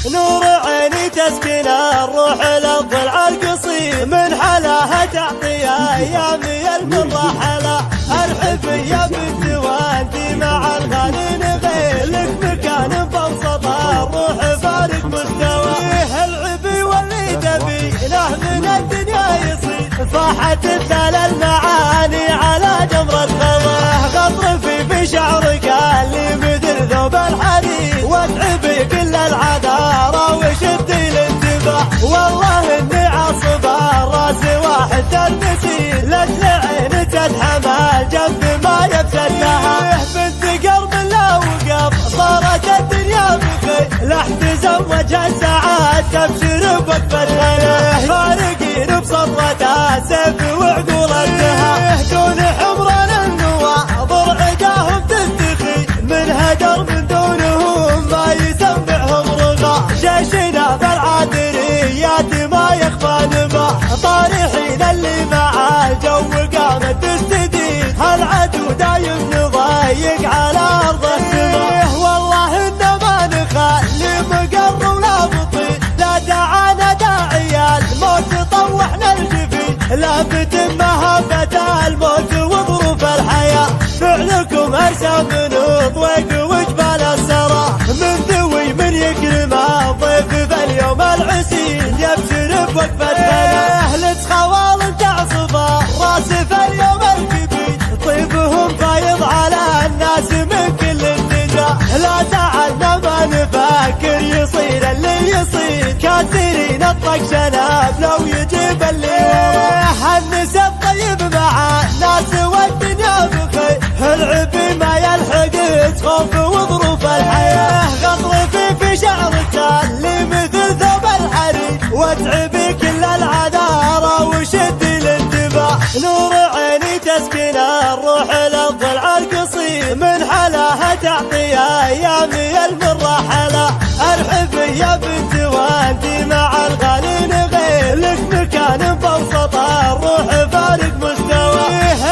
نور عيني تسكن الروح للضلع القصير، من حلاها تعطي ايامي المراحله. ارحبي يا بنت والدي مع الغالي نغير، لك مكان بوسط الروح فارق مستوى. العبي واللي تبي له من الدنيا يصير، فاحت الثل المعاني على جمرة خضاه. غطرفي في شعرك اللي مثل ذوب الحرير، واتعبي كل العذارى وشدي الانتباه. والله اني عصب الراس واحد تلمسي، لاجل عين تدحم الجنب ما يبسل لها. بنت قلب لا وقف صارت الدنيا بخير، لا تزوج الساعات تبشر بوقفتها. فارقين بصرة السيف وعقول الدهى، دون حمران النواظر عداهم تستخي، من هدر من دونهم ما يسمعهم رغى. جيشنا بالعادريات ما يخفى نبا، طارحين اللي مع الجو قامت تستدين. هالعدو دايم نضيق على ارض السماء، والله إن ما نخلي مقر ولا بطيء. لا دعانا داعي الموت طوحنا الجفين، لا بتم مهابة الموت وظروف الحياة. فعلكم ارسى من طويق وجبال السرى، من ذوي من يكرم الضيف فاليوم العسين. يبشر بوقفتنا اهل خوال تعصب الراس فاليوم الكبير، طيبهم فايض على الناس من كل اتجاه. لا تعالنا ما نفكر يصير اللي يصير، كاسرين الطق شناب لو يجيب اللي وراه. النسى الطيب مع الناس والدنيا بخير، العبي ما يلحق خوف وظروف الحياة. غطرفي في شعرك اللي مثل ثوب الحرير، واتعبي كل العذارى وشدي الانتباه. نور عيني تسكن الروح للضلع القصير، من حلاها تعطي ايامي المراحله. ارحبي يا بنت والدي مع الغالي نغير، لك مكان بوسط الروح فارق مستوى.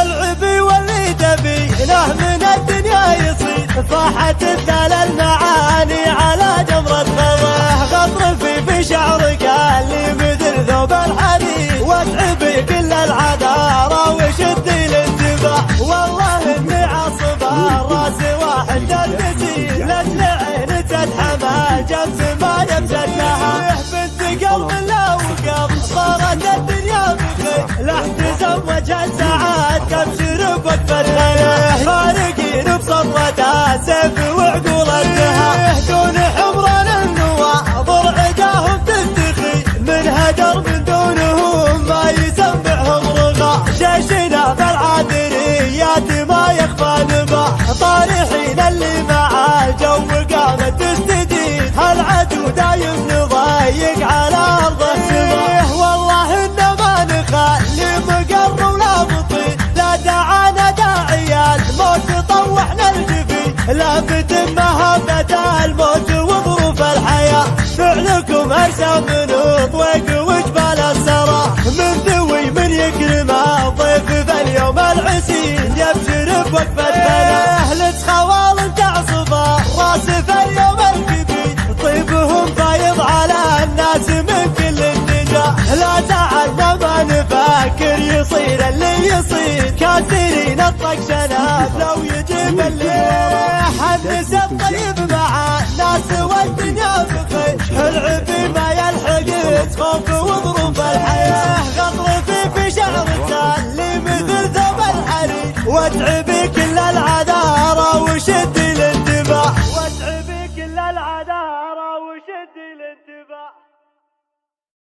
العبي واللي تبي له من الدنيا يصير، فاحت الثل المعاني على جمرة خضاه. غطرفي في شعرك اللي مثل ذوب الحرير، واتعبي كل العذارى وشدي الانتباه. والله اني عصب الراس واحد تلمسي، لاجل عين تدحم الجنب ما يبسل لها. بنت قلب لا وقف صارت الدنيا بخير، لا تزوج الساعات تبشر بوقفتها. فارقين بصرة السيف وعقول الدهى، دون حمران النواظر عداهم تستخي، من هدر من دونهم ما يسمعهم رغى. جيشنا بالعادريات ما يخفى نبا، طارحين اللي مع الجو قامت تستدين. هالعدو دايم نضيق على ارض السماء، والله إن ما نخلي مقر ولا بطيء. لا دعانا داعي الموت طوحنا الجفين، لا بتم مهابة الموت وظروف الحياة. فعلكم ارسى من طويق وجبال السرى، من ذوي من يكرم الضيف فاليوم العسين. يبشر بوقفتنا اهل خوال تعصب الراس فاليوم الكبير، طيبهم فايض على الناس من كل اتجاه. لا تعالنا ما نفكر يصير اللي يصير، كاسرين الطق شناب لو يجيب اللي. النسى الطيب مع الناس والدنيا بخير، العبي ما يلحق خوف وظروف الحياة. غطرفي في شعرك اللي مثل ثوب الحرير، واتعبي كل العذارى وشدي